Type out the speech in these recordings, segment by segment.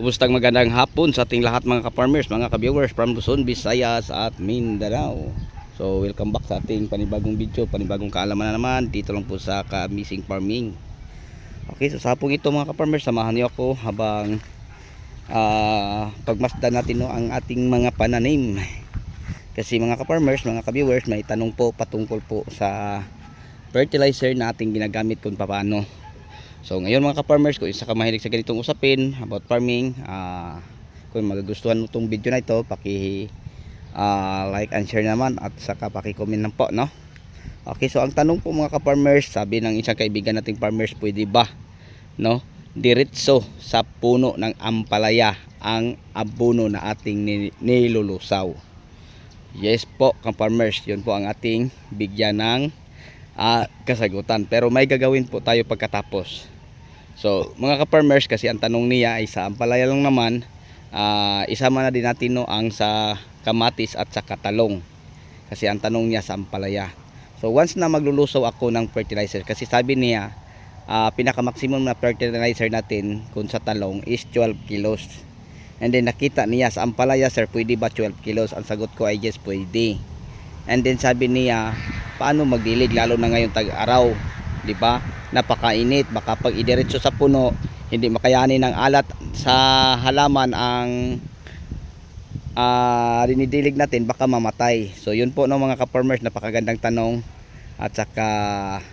Kumustang magandang hapon sa ating lahat mga ka-farmers, mga ka-viewers from Luzon, Visayas at Mindanao. So welcome back sa ating panibagong video, panibagong kaalaman na naman dito lang po sa Ka-Amazing Farming. Okay, so sa hapong ito mga ka-farmers, samahan niyo ako habang pagmasdan natin ang ating mga pananim. Kasi mga ka-farmers, mga ka-viewers, may tanong po patungkol po sa fertilizer na ating ginagamit kung paano. So ngayon mga ka-farmers, kung isa ka mahilig sa ganitong usapin about farming, kung magugustuhan mo itong video na ito, like and share naman at saka paki-comment lang po, no? Okay, so ang tanong po mga ka-farmers, sabi ng isang kaibigan nating farmers, pwede ba, no, diretso sa puno ng ampalaya ang abono na ating nilulusaw? Yes po ka-farmers, yun po ang ating bigyan ng kasagutan, pero may gagawin po tayo pagkatapos. So mga ka-farmers, kasi ang tanong niya ay sa ampalaya lang naman, isama na din natin no ang sa kamatis at sa talong, kasi ang tanong niya sa ampalaya. So once na maglulusaw ako ng fertilizer, kasi sabi niya pinaka maximum na fertilizer natin kung sa talong is 12 kilos, and then nakita niya sa ampalaya, sir pwede ba 12 kilos? Ang sagot ko ay yes, pwede. And then sabi niya, paano magdilig lalo na ngayong tag-araw, di ba? Napakainit, baka pag idiretso sa puno hindi makayanin ng alat sa halaman ang dinidilig natin, baka mamatay. So yun po no mga ka-farmers, napakagandang tanong, at saka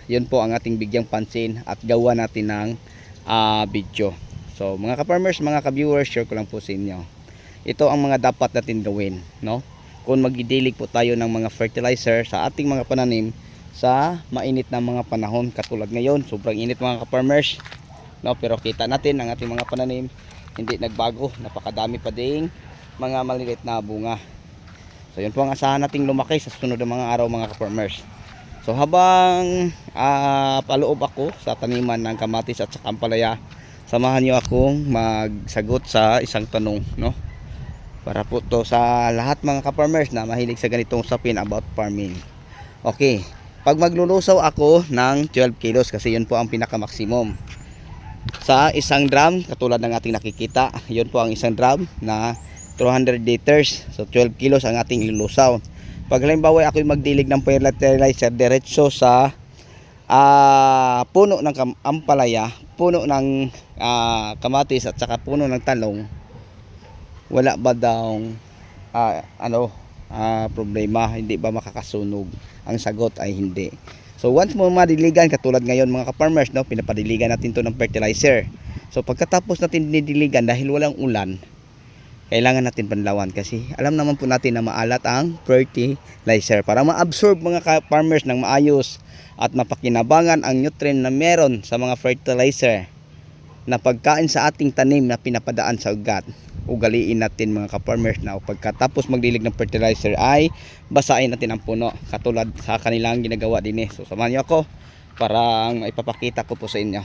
yun po ang ating bigyang pansin at gawa natin ng video. So mga ka-farmers, mga ka-viewers, share ko lang po sa inyo, ito ang mga dapat natin gawin, no? Kung magdidilig po tayo ng mga fertilizer sa ating mga pananim sa mainit na mga panahon katulad ngayon, sobrang init mga ka-farmers, no? Pero kita natin ang ating mga pananim hindi nagbago, napakadami pa ding mga maliliit na bunga. So yun po ang asahan nating lumaki sa susunod na mga araw mga ka-farmers. So habang paloob ako sa taniman ng kamatis at sa ampalaya, samahan niyo akong magsagot sa isang tanong, no? Para po to sa lahat mga ka-farmers na mahilig sa ganitong usapin about farming. Okay, pag maglulusaw ako ng 12 kilos, kasi yun po ang pinaka maximum sa isang drum, katulad ng ating nakikita, yun po ang isang drum na 200 liters. So 12 kilos ang ating ilulusaw. Pag halimbawa ako'y magdilig ng fertilizer diretso sa puno ng ampalaya, puno ng kamatis at saka puno ng talong, wala ba daw problema, hindi ba makakasunog? Ang sagot ay hindi. So once mo madiligan, katulad ngayon mga ka-farmers, no, pinapadiligan natin to ng fertilizer. So pagkatapos natin dinidiligan, dahil walang ulan, kailangan natin panlawan, kasi alam naman po natin na maalat ang fertilizer. Para ma-absorb mga ka-farmers ng maayos at mapakinabangan ang nutrient na meron sa mga fertilizer na pagkain sa ating tanim na pinapadaan sa ugat, ugaliin natin mga ka-farmers na pagkatapos magdilig ng fertilizer ay basahin natin ang puno, katulad sa kanilang ginagawa din. So samahan niyo ako para ipapakita ko po sa inyo.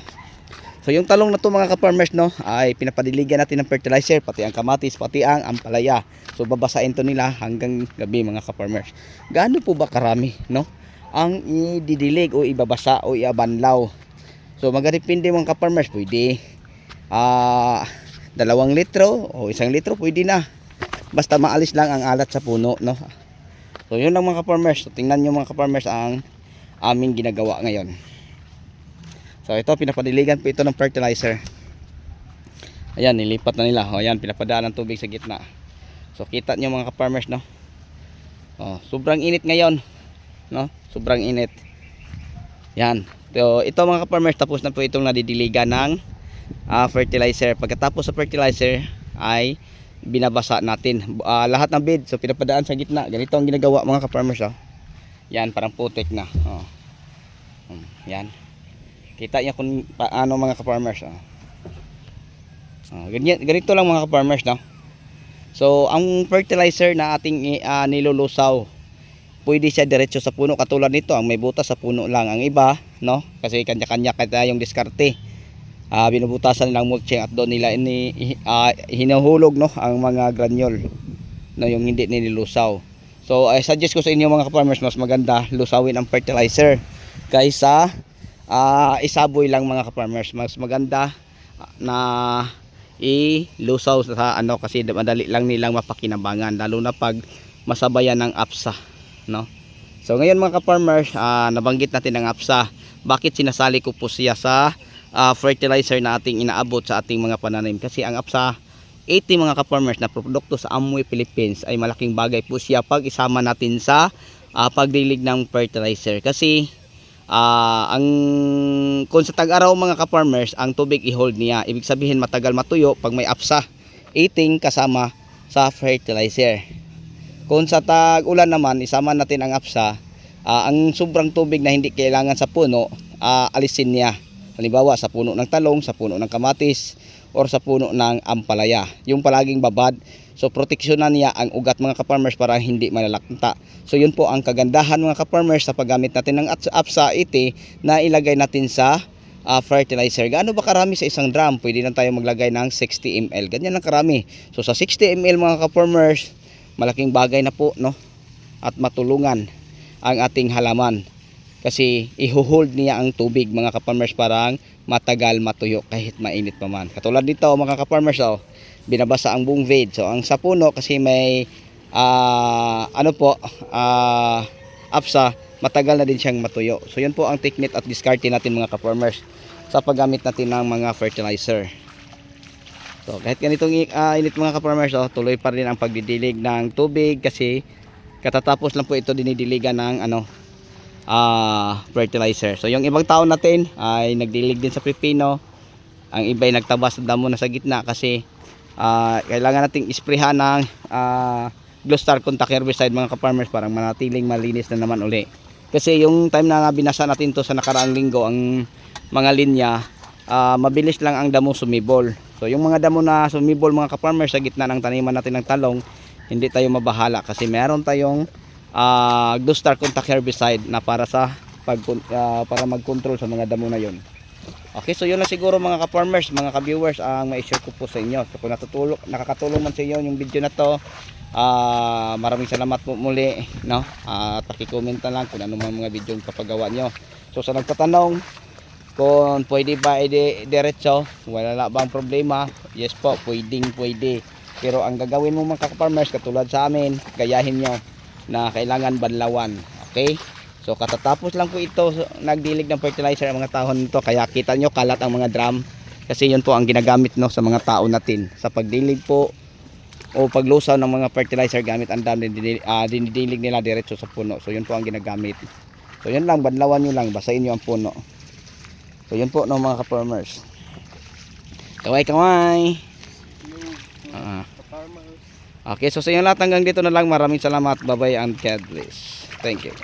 So yung talong na to mga ka-farmers, no, ay pinapadiligan natin ng fertilizer, pati ang kamatis, pati ang ampalaya. So babasahin to nila hanggang gabi mga ka-farmers. Gaano po ba karami, no, ang ididilig o ibabasa o iabanlaw? So magdepende mga ka-farmers, pwede 2 litro o 1 litro, pwede na, basta maalis lang ang alat sa puno, no? So yun lang mga ka-farmers. So tingnan nyo mga ka-farmers ang aming ginagawa ngayon. So ito, pinapadiligan po ito ng fertilizer. Ayan, nilipat na nila. O ayan, pinapadaan ng tubig sa gitna. So kita nyo mga ka-farmers, no? Sobrang init ngayon, no? Sobrang init. Yan. So ito mga ka-farmers, tapos na po itong nadidiligan ng fertilizer. Pagkatapos sa fertilizer ay binabasa natin lahat ng bed. So pinapadaan sa gitna. Ganito ang ginagawa mga ka-farmers, oh. Yan, parang putik na. Yan. Kita niya kung paano mga ka-farmers, oh. Ganito lang mga ka-farmers, no? So ang fertilizer na ating nilulusaw, pwede siya diretso sa puno, katulad nito, ang may butas sa puno lang. Ang iba, no, kasi kanya-kanya yung diskarte, binubutasan nilang mulching at doon nila hinuhulog, no, ang mga granule, no, yung hindi nililusaw. So I suggest ko sa inyo mga ka-farmers, mas maganda lusawin ang fertilizer kaysa isaboy lang mga ka-farmers. Mas maganda na ilusaw sa ano, kasi madali lang nilang mapakinabangan lalo na pag masabayan ng APSA, no? So ngayon mga ka-farmers, nabanggit natin ang APSA. Bakit sinasali ko po siya sa fertilizer na ating inaabot sa ating mga pananim? Kasi ang APSA 80 mga ka-farmers na produkto sa Amway Philippines ay malaking bagay po siya pag isama natin sa pagdilig ng fertilizer. Kasi ang kung sa tag-araw mga ka-farmers, ang tubig i-hold niya, ibig sabihin matagal matuyo pag may APSA 18 kasama sa fertilizer. Kung sa tag-ulan naman, isama natin ang APSA, ang sobrang tubig na hindi kailangan sa puno, alisin niya. Halimbawa sa puno ng talong, sa puno ng kamatis, or sa puno ng ampalaya, yung palaging babad. So proteksyonan niya ang ugat mga ka-farmers para hindi malalakta. So yun po ang kagandahan mga ka-farmers sa paggamit natin ng APSA 80 na ilagay natin sa fertilizer. Gaano ba karami sa isang drum? Pwede na tayo maglagay ng 60 ml. Ganyan lang karami. So sa 60 ml mga ka-farmers, malaking bagay na po, no? At matulungan ang ating halaman. Kasi i-hold niya ang tubig mga ka-farmers parang matagal matuyo kahit mainit pa man. Katulad dito mga ka-farmers, binabasa ang buong vade. So ang sa puno kasi may APSA, matagal na din siyang matuyo. So yun po ang technique at discarte natin mga ka-farmers sa paggamit natin ng mga fertilizer. So kahit ganitong init mga ka-farmers, tuloy pa rin ang pagdidilig ng tubig kasi katatapos lang po ito dinidiligan ng fertilizer. So yung ibang tao natin ay nagdilig din sa pipino, ang iba ay nagtabas ng damo na sa gitna kasi kailangan nating isprehan ng Glostar Contact Herbicide mga ka-farmers para manatiling malinis na naman uli. Kasi yung time na binasa natin to sa nakaraang linggo, ang mga linya, mabilis lang ang damo sumibol. So yung mga damo na sumibol mga ka-farmers sa gitna ng taniman natin ng talong, hindi tayo mabahala kasi meron tayong Glostar Contact Herbicide na para para mag-control sa mga damo na yon. Okay, so yun lang siguro mga ka-farmers, mga ka-viewers ang ma-share ko po sa inyo. So kung nakakatulong man sa inyo yung video na to, maraming salamat po muli, no? At paki-comment na lang kung ano man mga video yung papagawa nyo. So sa nagtatanong kung pwede ba diretso, wala bang problema? Yes po, pwede. Pero ang gagawin mo mga ka-farmers katulad sa amin, gayahin nyo na kailangan banlawan. Okay? So katatapos lang po ito nagdilig ng fertilizer ang mga tahon nito, kaya kita nyo kalat ang mga drum kasi yun po ang ginagamit, no, sa mga tao natin sa pagdilig po o paglusaw ng mga fertilizer gamit ang drum, dinidilig nila diretso sa puno. So yun po ang ginagamit. So yun lang, banlawan nyo lang, basahin nyo ang puno. So yun po, no, mga ka-farmers. Kaway. Okay, so sa inyo lahat hanggang dito na lang. Maraming salamat. Bye bye and God bless. Thank you.